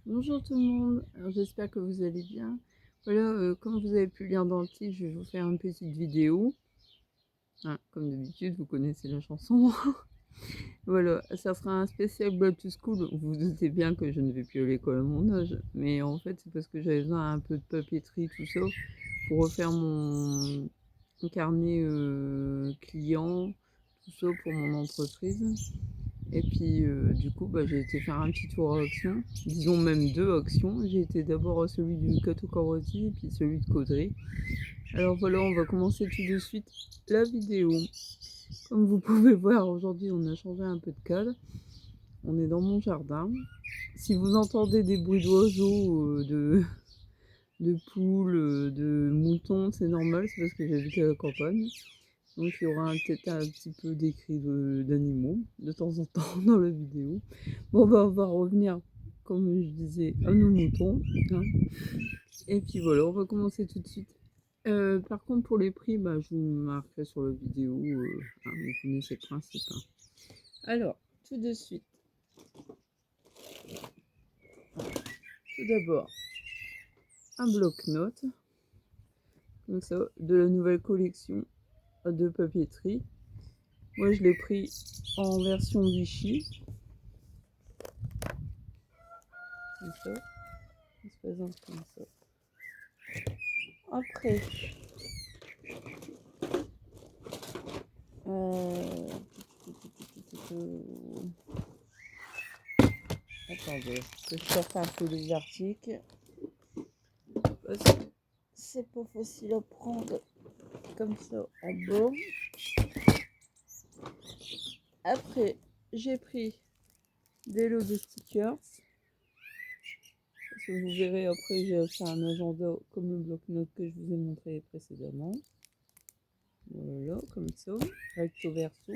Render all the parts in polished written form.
Bonjour tout le monde, alors j'espère que vous allez bien. Voilà, comme vous avez pu lire dans le titre, je vais vous faire une petite vidéo. Hein, comme d'habitude, vous connaissez la chanson. Voilà, ça sera un spécial Back to School. Vous vous doutez bien que je ne vais plus à l'école à mon âge, mais en fait c'est parce que j'avais besoin un peu de papeterie, tout ça, pour refaire mon carnet client, tout ça pour mon entreprise. Et puis, du coup, j'ai été faire un petit tour à Auchan, disons même 2 auctions. J'ai été d'abord à celui du Cateau Carrotti et puis celui de Caudry. Alors voilà, on va commencer tout de suite la vidéo. Comme vous pouvez voir, aujourd'hui, on a changé un peu de cadre. On est dans mon jardin. Si vous entendez des bruits d'oiseaux, de poules, de moutons, c'est normal, c'est parce que j'habite à la campagne. Donc il y aura peut-être un petit peu des cris d'animaux de temps en temps dans la vidéo. Bon on va revenir, comme je disais, à nos moutons. Hein. Et puis voilà, on va commencer tout de suite. Par contre pour les prix, je vous marquerai sur la vidéo. Hein, vous connaissez le principe. Hein. Alors, tout de suite. Tout d'abord, un bloc-notes. Comme ça, de la nouvelle collection de papeterie. Moi je l'ai pris en version Vichy. Comme ça. Il se présente comme ça. Après, attendez, que je sorte un peu les articles. Parce que c'est pas facile à prendre comme ça en bas. Après, j'ai pris des lots de stickers. Parce que vous verrez après, j'ai aussi un agenda comme le bloc-notes que je vous ai montré précédemment. Voilà, comme ça, recto verso.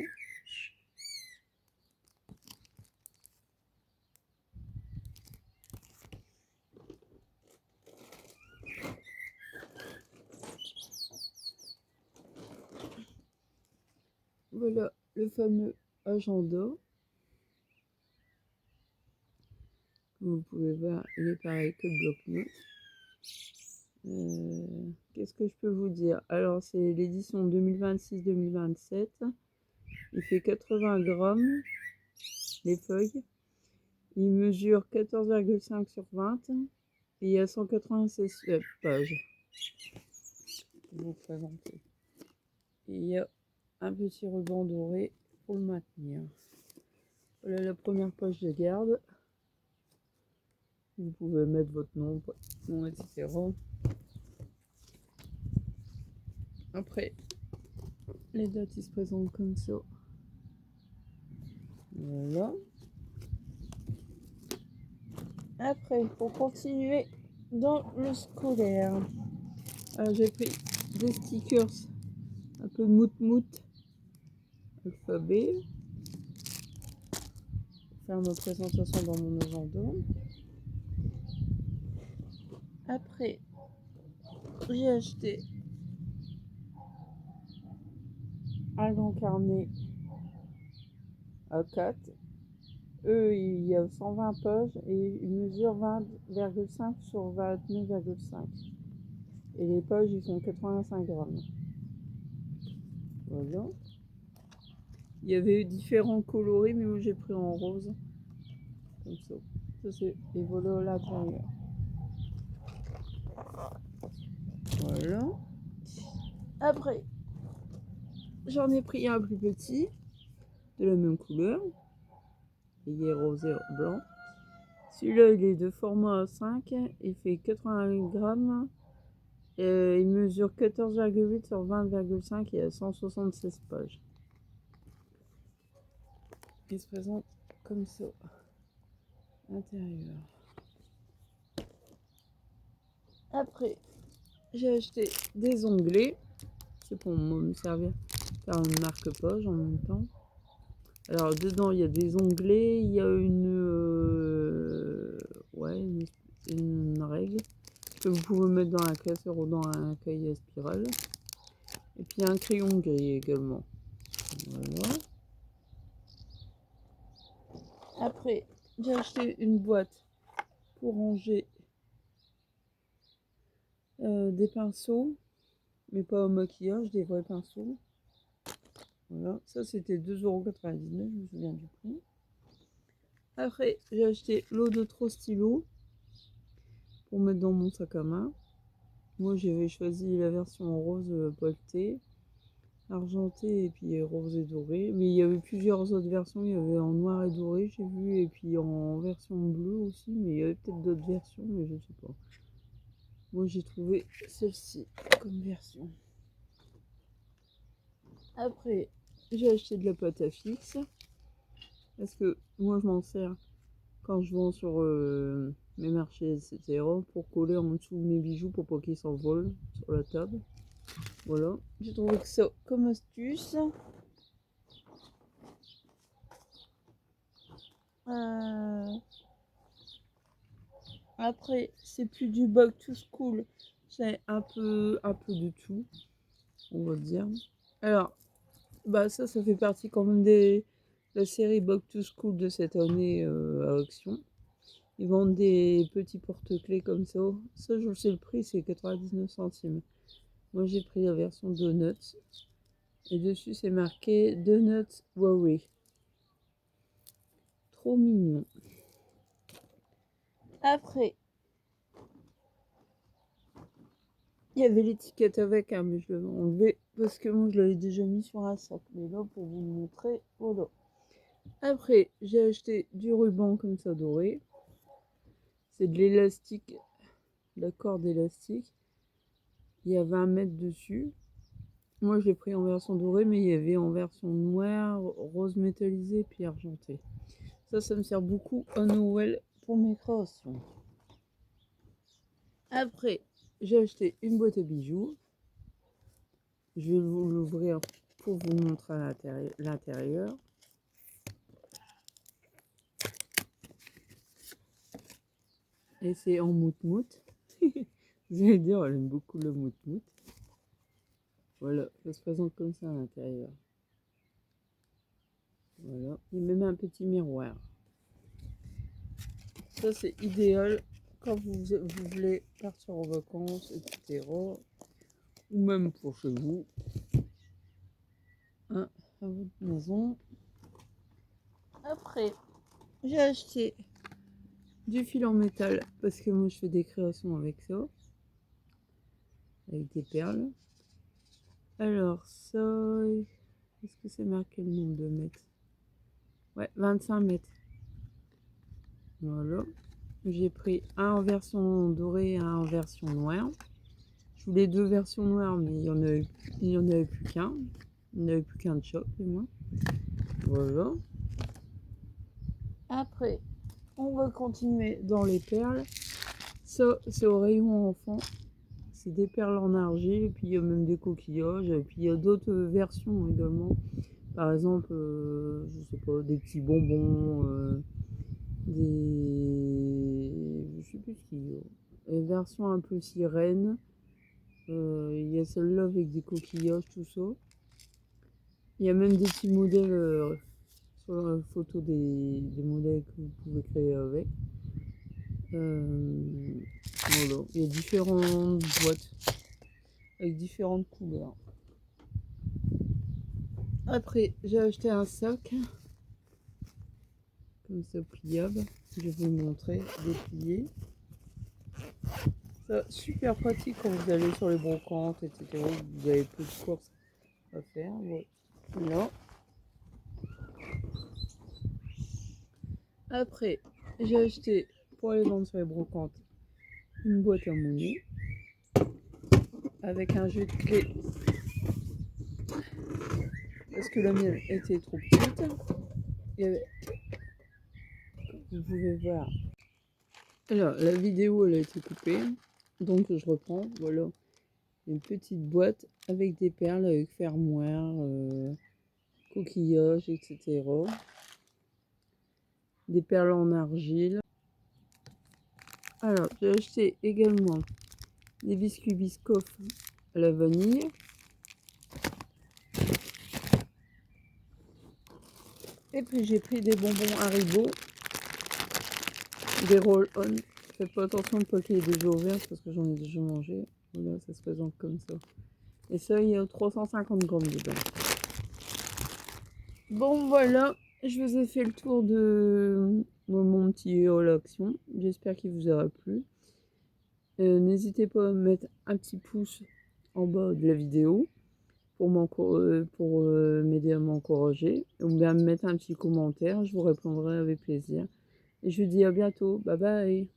Voilà le fameux agenda. Comme vous pouvez voir, il est pareil que le bloc-notes. Qu'est-ce que je peux vous dire? Alors, c'est l'édition 2026-2027. Il fait 80 grammes, les feuilles. Il mesure 14,5 sur 20. Et il y a 196 pages. Je vais vous présenter. Et il y a un petit ruban doré pour le maintenir. Voilà la première page de garde. Vous pouvez mettre votre nom, etc. Après, les dates, ils se présentent comme ça. Voilà. Après, pour continuer dans le scolaire, j'ai pris des stickers un peu mout-mout, alphabet, pour faire ma présentation dans mon agenda. Après, j'ai acheté un grand carnet A4. Il y a 120 pages et il mesure 20,5 sur 29,5. Et les pages, ils font 85 grammes. Voilà. Il y avait différents coloris, mais moi j'ai pris en rose. Comme ça. Ça c'est les volets à l'intérieur. Voilà. Après, j'en ai pris un plus petit, de la même couleur. Il est rose et blanc. Celui-là, il est de format A5. Il fait 80 grammes. Il mesure 14,8 sur 20,5 et a 176 pages. Il se présente comme ça. Intérieur. Après, j'ai acheté des onglets. C'est pour me servir faire une marque-page en même temps. Alors dedans il y a des onglets, il y a une règle que vous pouvez mettre dans un classeur ou dans un cahier à spirale. Et puis un crayon gris également. Voilà. Après, j'ai acheté une boîte pour ranger des pinceaux, mais pas au maquillage, des vrais pinceaux. Voilà, ça c'était 2,99 €, je me souviens du prix. Après, j'ai acheté l'eau de trop stylo pour mettre dans mon sac à main. Moi, j'avais choisi la version rose polletée, argentée et puis rose et dorée. Mais il y avait plusieurs autres versions. Il y avait en noir et doré, j'ai vu, et puis en version bleue aussi. Mais il y avait peut-être d'autres versions, mais je ne sais pas. Moi, j'ai trouvé celle-ci comme version. Après, j'ai acheté de la pâte à fixe. Parce que moi, je m'en sers quand je vends sur mes marchés, etc. pour coller en dessous mes bijoux pour pas qu'ils s'envolent sur la table. Voilà, j'ai trouvé que ça comme astuce. Après, c'est plus du back to school, c'est un peu de tout, on va dire. Alors, bah ça fait partie quand même de la série back to school de cette année à Action. Ils vendent des petits porte-clés comme ça. Ça, je sais le prix, c'est 99 centimes. Moi, j'ai pris la version Donuts. Et dessus, c'est marqué Donuts Huawei. Trop mignon. Après, il y avait l'étiquette avec, hein, mais je l'avais enlevé parce que moi, je l'avais déjà mis sur un sac. Mais là, pour vous le montrer, voilà. Après, j'ai acheté du ruban comme ça doré. C'est de l'élastique, de la corde élastique. Il y a 20 mètres dessus. Moi, je l'ai pris en version dorée, mais il y avait en version noire, rose métallisé, puis argenté. Ça me sert beaucoup à Noël pour mes créations. Après, j'ai acheté une boîte à bijoux. Je vais vous l'ouvrir pour vous montrer l'intérieur. Et c'est en mout-mout. Vous allez dire, elle aime beaucoup le mout-mout. Voilà, ça se présente comme ça à l'intérieur. Voilà, il y a même un petit miroir. Ça, c'est idéal quand vous voulez partir en vacances, etc. Ou même pour chez vous, hein, à votre maison. Après, j'ai acheté du fil en métal parce que moi je fais des créations avec ça, avec des perles. Alors ça, est-ce que c'est marqué le nombre de mètres? Ouais, 25 mètres. Voilà. J'ai pris un en version dorée et un en version noire. Je voulais deux versions noires, mais il y en avait plus qu'un. Il n'y en avait plus qu'un de choc, du moins. Voilà. Après, on va continuer dans les perles. Ça, c'est au rayon enfant. C'est des perles en argile, et puis il y a même des coquillages, et puis il y a d'autres versions également. Par exemple, je sais pas, des petits bonbons, je sais plus ce qu'il y a. Une version un peu sirène. Il y a celle-là avec des coquillages, tout ça. Il y a même des petits modèles sur la photo des modèles que vous pouvez créer avec. Voilà, il y a différentes boîtes avec différentes couleurs. Après, j'ai acheté un sac comme ça pliable. Je vais vous montrer déplié. Ça, super pratique quand vous allez sur les brocantes, etc. Vous avez peu de courses à faire. Voilà. Après, j'ai acheté pour aller vendre sur les brocantes une boîte à monnaie avec un jeu de clés parce que la mienne était trop petite. Vous pouvez voir. Alors, la vidéo elle a été coupée, donc je reprends. Voilà, une petite boîte avec des perles, avec fermoir, coquillages, etc. Des perles en argile. Alors, j'ai acheté également des biscuits Biscoff à la vanille. Et puis j'ai pris des bonbons Haribo, des roll-on Faites pas attention de pas qu'il y ait des ovaires parce que j'en ai déjà mangé. Voilà, ça se présente comme ça. Et ça, il y a 350 grammes dedans. Bon, voilà, je vous ai fait le tour de mon petit haul action. J'espère qu'il vous aura plu. N'hésitez pas à mettre un petit pouce en bas de la vidéo pour m'aider à m'encourager. Ou bien me mettre un petit commentaire, je vous répondrai avec plaisir. Et je vous dis à bientôt. Bye bye.